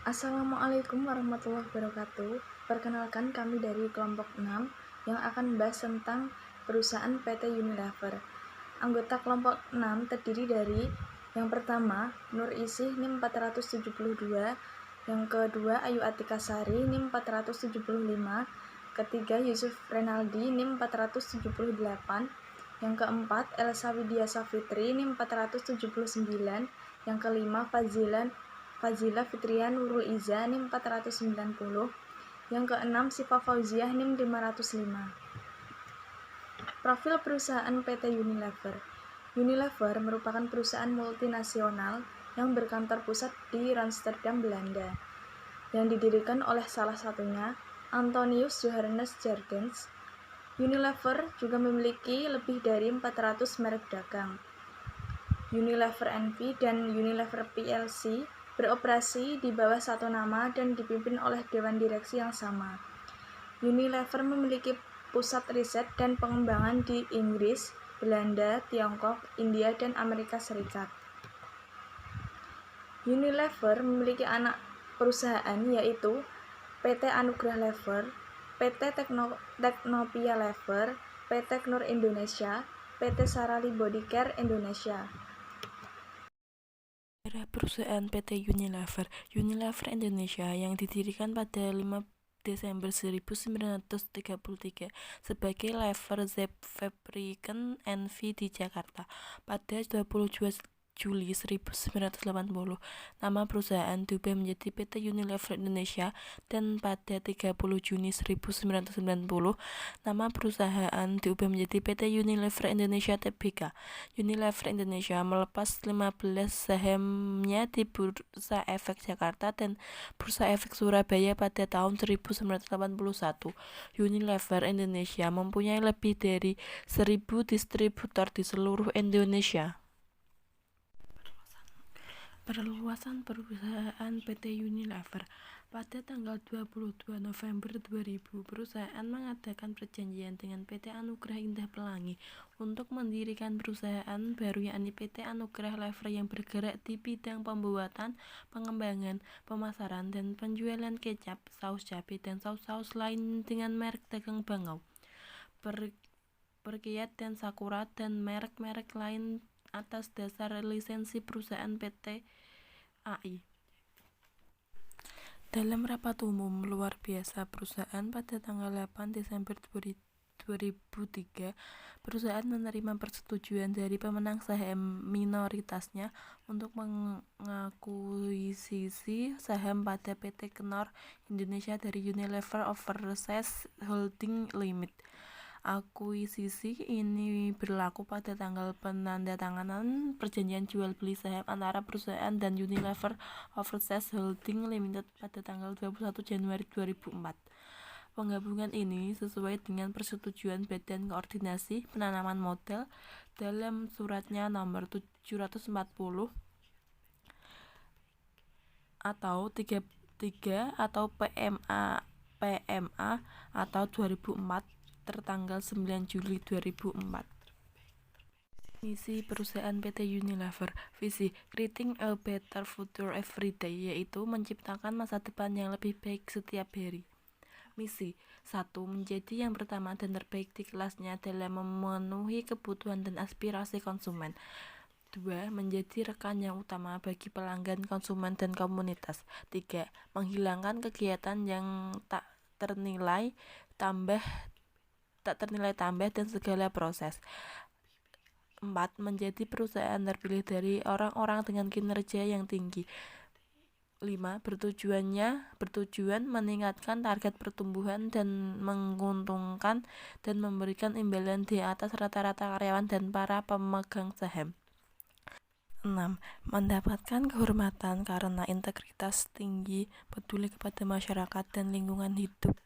Assalamualaikum warahmatullahi wabarakatuh. Perkenalkan kami dari kelompok 6 yang akan membahas tentang perusahaan PT Unilever. Anggota kelompok 6 terdiri dari yang pertama Nur Isih NIM 472, yang kedua Ayu Atika Sari NIM 475, ketiga Yusuf Renaldi NIM 478, yang keempat Elsa Widya Safitri NIM 479, yang kelima Fazila Fitrian Nurul Iza NIM 490, yang keenam Sifa Fauziah NIM 505. Profil perusahaan PT Unilever. Unilever merupakan perusahaan multinasional yang berkantor pusat di Amsterdam, Belanda, yang didirikan oleh salah satunya Antonius Johannes Jardens. Unilever juga memiliki lebih dari 400 merek dagang. Unilever NV dan Unilever PLC beroperasi di bawah satu nama dan dipimpin oleh dewan direksi yang sama. Unilever memiliki pusat riset dan pengembangan di Inggris, Belanda, Tiongkok, India, dan Amerika Serikat. Unilever memiliki anak perusahaan yaitu PT Anugrah Lever, PT Teknopia Lever, PT Knur Indonesia, PT Sarali Bodycare Indonesia. Sejarah perusahaan PT Unilever. Unilever Indonesia yang didirikan pada 5 Desember 1933 sebagai Lever Zeep Fabrieken NV di Jakarta. Pada 22 Juli 1980, nama perusahaan diubah menjadi PT Unilever Indonesia, dan pada 30 Juni 1990, nama perusahaan diubah menjadi PT Unilever Indonesia Tbk. Unilever Indonesia melepas 15 sahamnya di Bursa Efek Jakarta dan Bursa Efek Surabaya pada tahun 1981. Unilever Indonesia mempunyai lebih dari 1.000 distributor di seluruh Indonesia. Perluasan perusahaan PT Unilever. Pada tanggal 22 November 2000, perusahaan mengadakan perjanjian dengan PT Anugrah Indah Pelangi untuk mendirikan perusahaan baru, yakni PT Anugrah Lever, yang bergerak di bidang pembuatan, pengembangan, pemasaran, dan penjualan kecap, saus cabai, dan saus-saus lain dengan merek dagang Bangau, Perkiat, dan Sakura, dan merek-merek lain atas dasar lisensi perusahaan PT AI. Dalam rapat umum luar biasa perusahaan pada tanggal 8 Desember 2003, perusahaan menerima persetujuan dari pemenang saham minoritasnya untuk mengakuisisi saham pada PT Knor Indonesia dari Unilever Overseas Holding Limited. Akuisisi ini berlaku pada tanggal penandatanganan perjanjian jual beli saham antara perusahaan dan Unilever Overseas Holding Limited pada tanggal 21 Januari 2004. Penggabungan ini sesuai dengan persetujuan Badan Koordinasi Penanaman Modal dalam suratnya nomor 740 atau 33 atau PMA atau 2004 tertanggal 9 Juli 2004. Misi perusahaan PT Unilever. Visi, creating a better future every day, yaitu menciptakan masa depan yang lebih baik setiap hari. Misi, 1. Menjadi yang pertama dan terbaik di kelasnya dalam memenuhi kebutuhan dan aspirasi konsumen. 2. Menjadi rekan yang utama bagi pelanggan, konsumen, dan komunitas. 3. Menghilangkan kegiatan yang tak ternilai tambah dan segala proses. 4. Menjadi perusahaan terpilih dari orang-orang dengan kinerja yang tinggi. 5. Bertujuan meningkatkan target pertumbuhan dan menguntungkan dan memberikan imbalan di atas rata-rata karyawan dan para pemegang saham. 6. Mendapatkan kehormatan karena integritas tinggi, peduli kepada masyarakat dan lingkungan hidup.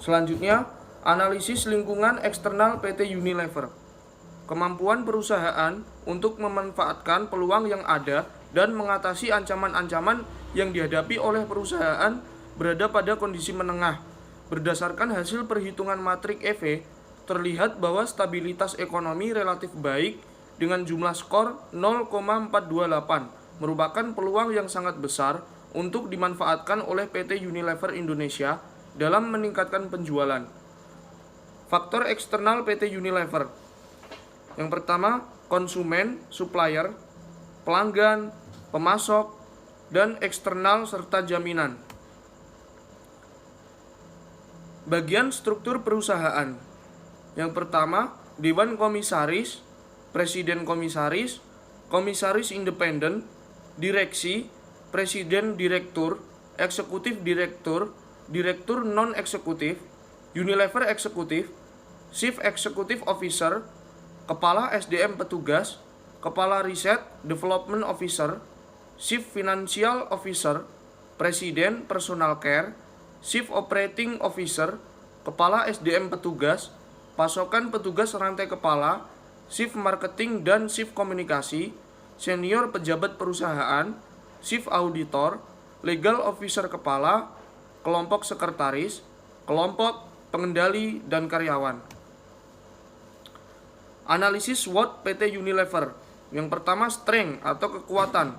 Selanjutnya, analisis lingkungan eksternal PT Unilever. Kemampuan perusahaan untuk memanfaatkan peluang yang ada dan mengatasi ancaman-ancaman yang dihadapi oleh perusahaan berada pada kondisi menengah. Berdasarkan hasil perhitungan matrik EV, terlihat bahwa stabilitas ekonomi relatif baik dengan jumlah skor 0,428 merupakan peluang yang sangat besar untuk dimanfaatkan oleh PT Unilever Indonesia dalam meningkatkan penjualan. Faktor eksternal PT Unilever. Yang pertama, konsumen, supplier, pelanggan, pemasok, dan eksternal serta jaminan. Bagian struktur perusahaan. Yang pertama, Dewan Komisaris, Presiden Komisaris, Komisaris Independen, Direksi, Presiden Direktur, Eksekutif Direktur, Direktur Non-Eksekutif, Unilever Eksekutif, Chief Executive Officer, Kepala SDM Petugas, Kepala Riset Development Officer, Chief Financial Officer, Presiden Personal Care, Chief Operating Officer, Kepala SDM Petugas, Pasokan Petugas Rantai Kepala, Chief Marketing dan Chief Komunikasi, Senior Pejabat Perusahaan, Chief Auditor, Legal Officer Kepala, Kelompok Sekretaris, Kelompok Pengendali dan Karyawan. Analisis SWOT PT Unilever. Yang pertama, strength atau kekuatan.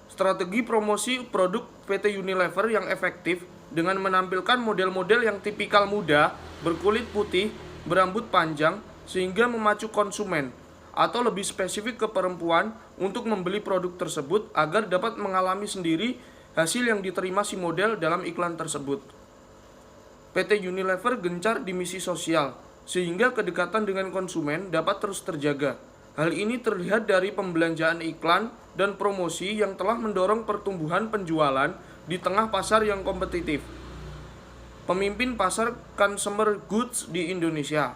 Strategi promosi produk PT Unilever yang efektif dengan menampilkan model-model yang tipikal muda, berkulit putih, berambut panjang, sehingga memacu konsumen, atau lebih spesifik ke perempuan untuk membeli produk tersebut agar dapat mengalami sendiri hasil yang diterima si model dalam iklan tersebut. PT Unilever gencar di misi sosial, sehingga kedekatan dengan konsumen dapat terus terjaga. Hal ini terlihat dari pembelanjaan iklan dan promosi yang telah mendorong pertumbuhan penjualan di tengah pasar yang kompetitif. Pemimpin pasar consumer goods di Indonesia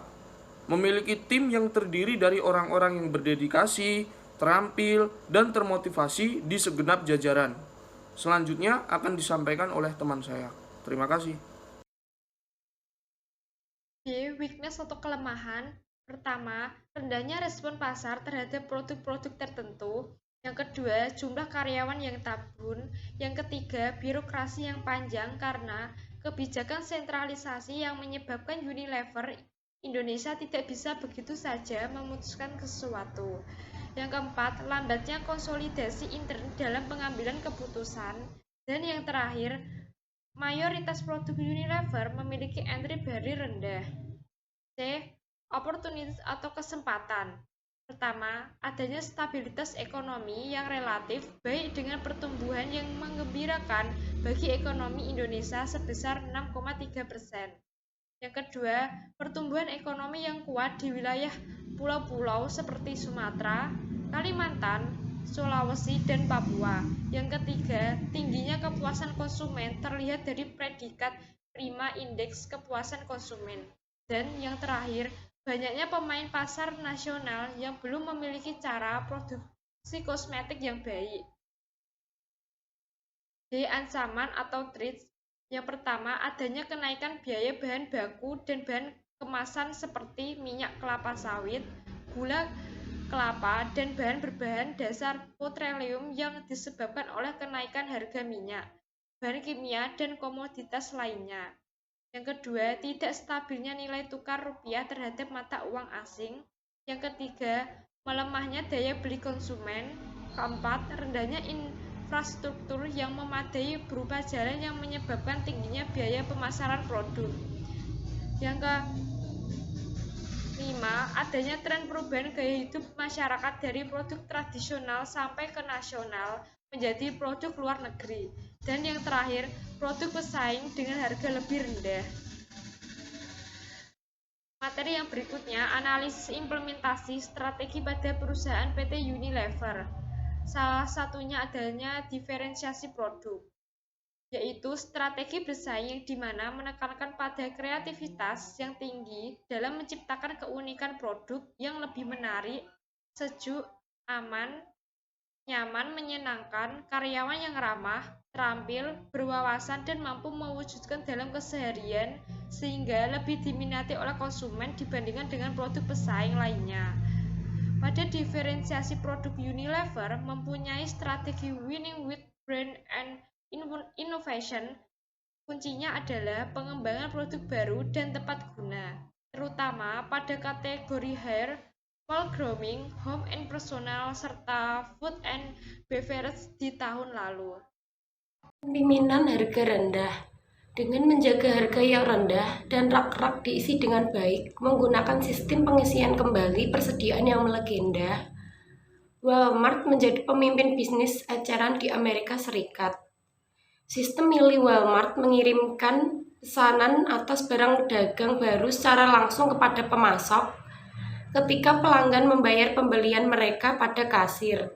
memiliki tim yang terdiri dari orang-orang yang berdedikasi, terampil, dan termotivasi di segenap jajaran. Selanjutnya akan disampaikan oleh teman saya. Terima kasih. Weakness atau kelemahan. Pertama, rendahnya respon pasar terhadap produk-produk tertentu. Yang kedua, jumlah karyawan yang tabun. Yang ketiga, birokrasi yang panjang karena kebijakan sentralisasi yang menyebabkan Unilever Indonesia tidak bisa begitu saja memutuskan sesuatu. Yang keempat, lambatnya konsolidasi intern dalam pengambilan keputusan. Dan yang terakhir, mayoritas produk Unilever memiliki entry barrier rendah. C. Opportunities atau kesempatan. Pertama, adanya stabilitas ekonomi yang relatif baik dengan pertumbuhan yang menggembirakan bagi ekonomi Indonesia sebesar 6,3%. Yang kedua, pertumbuhan ekonomi yang kuat di wilayah pulau-pulau seperti Sumatera, Kalimantan, Sulawesi, dan Papua. Yang ketiga, tingginya kepuasan konsumen terlihat dari predikat prima indeks kepuasan konsumen. Dan yang terakhir, banyaknya pemain pasar nasional yang belum memiliki cara produksi kosmetik yang baik. D. Ancaman atau threats. Yang pertama, adanya kenaikan biaya bahan baku dan bahan kemasan seperti minyak kelapa sawit, gula kelapa, dan bahan berbahan dasar petroleum yang disebabkan oleh kenaikan harga minyak, bahan kimia, dan komoditas lainnya. Yang kedua, tidak stabilnya nilai tukar rupiah terhadap mata uang asing. Yang ketiga, melemahnya daya beli konsumen. Keempat, rendahnya infrastruktur yang memadai berupa jalan yang menyebabkan tingginya biaya pemasaran produk. Yang kelima, adanya tren perubahan gaya hidup masyarakat dari produk tradisional sampai ke nasional menjadi produk luar negeri. Dan yang terakhir, produk pesaing dengan harga lebih rendah. Materi yang berikutnya, analisis implementasi strategi pada perusahaan PT Unilever. Salah satunya adanya diferensiasi produk, yaitu strategi bersaing di mana menekankan pada kreativitas yang tinggi dalam menciptakan keunikan produk yang lebih menarik, sejuk, aman, nyaman, menyenangkan, karyawan yang ramah, terampil, berwawasan, dan mampu mewujudkan dalam keseharian sehingga lebih diminati oleh konsumen dibandingkan dengan produk pesaing lainnya. Pada diferensiasi produk, Unilever mempunyai strategi winning with brand and innovation. Kuncinya adalah pengembangan produk baru dan tepat guna, terutama pada kategori hair, wall grooming, home and personal, serta food and beverage di tahun lalu. Pimpinan harga rendah. Dengan menjaga harga yang rendah dan rak-rak diisi dengan baik, menggunakan sistem pengisian kembali persediaan yang melegenda, Walmart menjadi pemimpin bisnis eceran di Amerika Serikat. Sistem milih Walmart mengirimkan pesanan atas barang dagang baru secara langsung kepada pemasok ketika pelanggan membayar pembelian mereka pada kasir.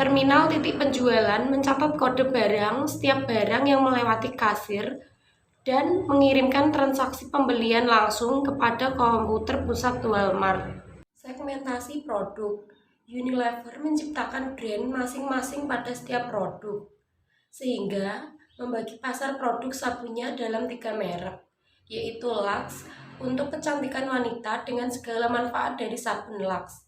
Terminal titik penjualan mencatat kode barang setiap barang yang melewati kasir dan mengirimkan transaksi pembelian langsung kepada komputer pusat Walmart. Segmentasi produk. Unilever menciptakan brand masing-masing pada setiap produk, sehingga membagi pasar produk sabunnya dalam 3 merek, yaitu Lux untuk kecantikan wanita dengan segala manfaat dari sabun Lux,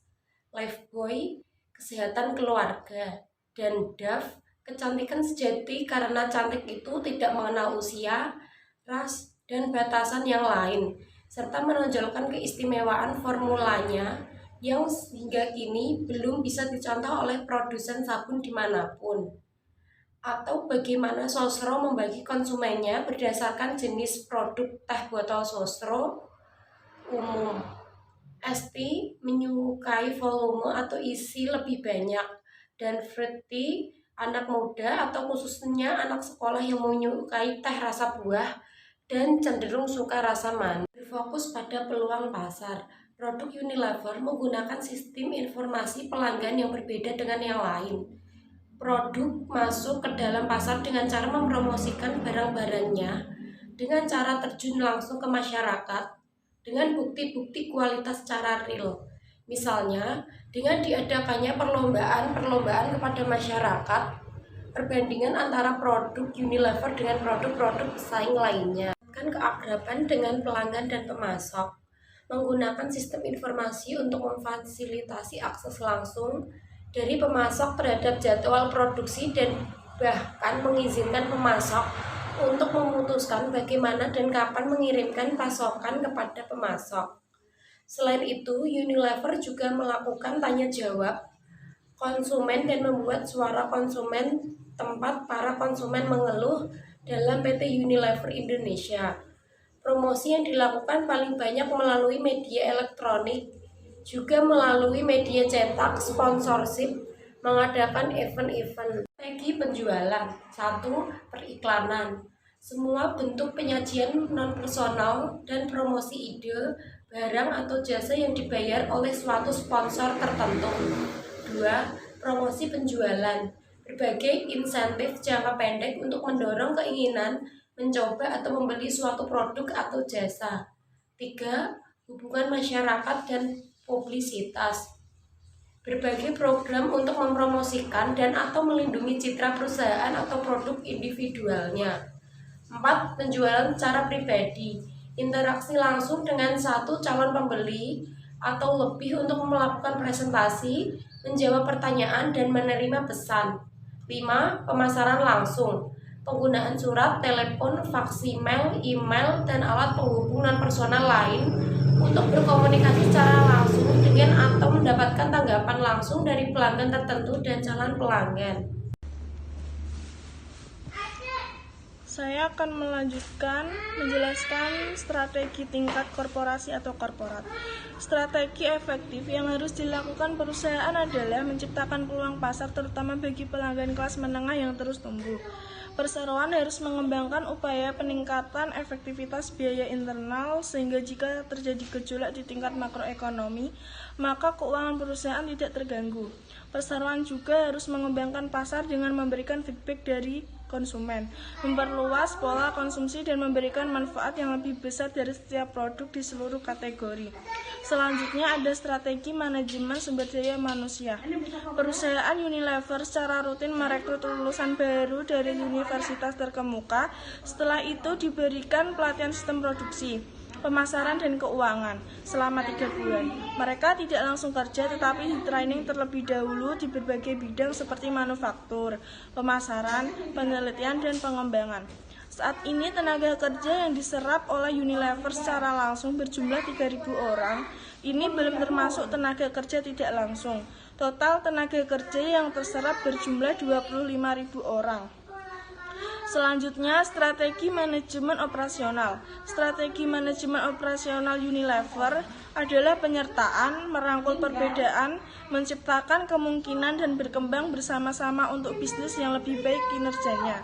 Lifebuoy kesehatan keluarga, dan Dove kecantikan sejati karena cantik itu tidak mengenal usia, ras, dan batasan yang lain, serta menonjolkan keistimewaan formulanya yang hingga kini belum bisa dicontoh oleh produsen sabun dimanapun. Atau bagaimana Sosro membagi konsumennya berdasarkan jenis produk teh botol Sosro umum. ST menyukai volume atau isi lebih banyak, dan fruity anak muda atau khususnya anak sekolah yang menyukai teh rasa buah dan cenderung suka rasa manis. Berfokus pada peluang pasar. Produk Unilever menggunakan sistem informasi pelanggan yang berbeda dengan yang lain. Produk masuk ke dalam pasar dengan cara mempromosikan barang-barangnya dengan cara terjun langsung ke masyarakat dengan bukti-bukti kualitas secara real. Misalnya, dengan diadakannya perlombaan kepada masyarakat, perbandingan antara produk Unilever dengan produk-produk pesaing lainnya. Keakraban dengan pelanggan dan pemasok. Menggunakan sistem informasi untuk memfasilitasi akses langsung dari pemasok terhadap jadwal produksi dan bahkan mengizinkan pemasok untuk memutuskan bagaimana dan kapan mengirimkan pasokan kepada pemasok. Selain itu, Unilever juga melakukan tanya jawab konsumen dan membuat suara konsumen tempat para konsumen mengeluh dalam PT Unilever Indonesia. Promosi yang dilakukan paling banyak melalui media elektronik, juga melalui media cetak, sponsorship, mengadakan event-event. Strategi penjualan. 1. Periklanan. Semua bentuk penyajian non-personal dan promosi ide, barang atau jasa yang dibayar oleh suatu sponsor tertentu. 2. Promosi penjualan. Berbagai insentif jangka pendek untuk mendorong keinginan mencoba atau membeli suatu produk atau jasa. 3. Hubungan masyarakat dan publisitas. Berbagai program untuk mempromosikan dan atau melindungi citra perusahaan atau produk individualnya. 4. Penjualan secara pribadi. Interaksi langsung dengan satu calon pembeli atau lebih untuk melakukan presentasi, menjawab pertanyaan, dan menerima pesan. 5. Pemasaran langsung. Penggunaan surat, telepon, faksimail, email, dan alat penghubung non-personal lain untuk berkomunikasi secara langsung dengan atau mendapatkan tanggapan langsung dari pelanggan tertentu dan calon pelanggan. Saya akan melanjutkan menjelaskan strategi tingkat korporasi atau korporat. Strategi efektif yang harus dilakukan perusahaan adalah menciptakan peluang pasar terutama bagi pelanggan kelas menengah yang terus tumbuh. Perseroan harus mengembangkan upaya peningkatan efektivitas biaya internal sehingga jika terjadi gejolak di tingkat makroekonomi, maka keuangan perusahaan tidak terganggu. Perseroan juga harus mengembangkan pasar dengan memberikan feedback dari konsumen, memperluas pola konsumsi dan memberikan manfaat yang lebih besar dari setiap produk di seluruh kategori. Selanjutnya ada strategi manajemen sumber daya manusia. Perusahaan Unilever secara rutin merekrut lulusan baru dari universitas terkemuka, setelah itu diberikan pelatihan sistem produksi, pemasaran dan keuangan selama 3 bulan. Mereka tidak langsung kerja tetapi di training terlebih dahulu di berbagai bidang seperti manufaktur, pemasaran, penelitian, dan pengembangan. Saat ini tenaga kerja yang diserap oleh Unilever secara langsung berjumlah 3.000 orang. Ini belum termasuk tenaga kerja tidak langsung. Total tenaga kerja yang terserap berjumlah 25.000 orang. Selanjutnya, strategi manajemen operasional. Strategi manajemen operasional Unilever adalah penyertaan, merangkul perbedaan, menciptakan kemungkinan dan berkembang bersama-sama untuk bisnis yang lebih baik kinerjanya.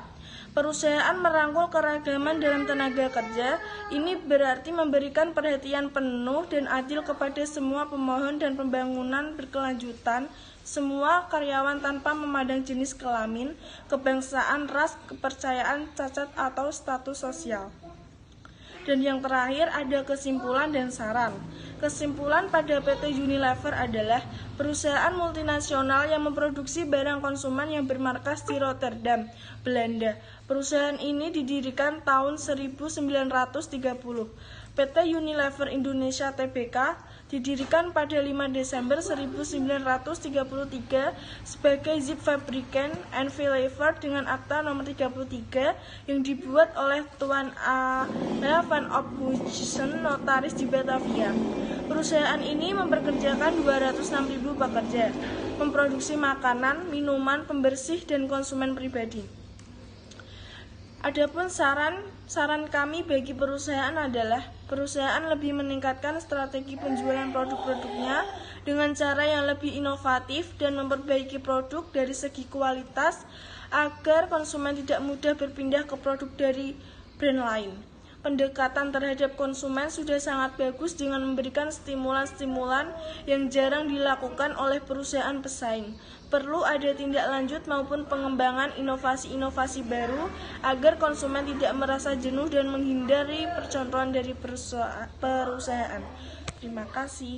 Perusahaan merangkul keragaman dalam tenaga kerja. Ini berarti memberikan perhatian penuh dan adil kepada semua pemohon dan pembangunan berkelanjutan, semua karyawan tanpa memandang jenis kelamin, kebangsaan, ras, kepercayaan, cacat, atau status sosial. Dan yang terakhir ada kesimpulan dan saran. Kesimpulan pada PT Unilever adalah perusahaan multinasional yang memproduksi barang konsumen yang bermarkas di Rotterdam, Belanda. Perusahaan ini didirikan tahun 1930. PT Unilever Indonesia Tbk didirikan pada 5 Desember 1933 sebagai Zip Fabricant and Flavor dengan akta nomor 33 yang dibuat oleh Tuan A. van Ophuijsen, notaris di Batavia. Perusahaan ini mempekerjakan 206.000 pekerja, memproduksi makanan, minuman, pembersih, dan konsumen pribadi. Adapun saran kami bagi perusahaan adalah perusahaan lebih meningkatkan strategi penjualan produk-produknya dengan cara yang lebih inovatif dan memperbaiki produk dari segi kualitas agar konsumen tidak mudah berpindah ke produk dari brand lain. Pendekatan terhadap konsumen sudah sangat bagus dengan memberikan stimulan-stimulan yang jarang dilakukan oleh perusahaan pesaing. Perlu ada tindak lanjut maupun pengembangan inovasi-inovasi baru agar konsumen tidak merasa jenuh dan menghindari percontohan dari perusahaan. Terima kasih.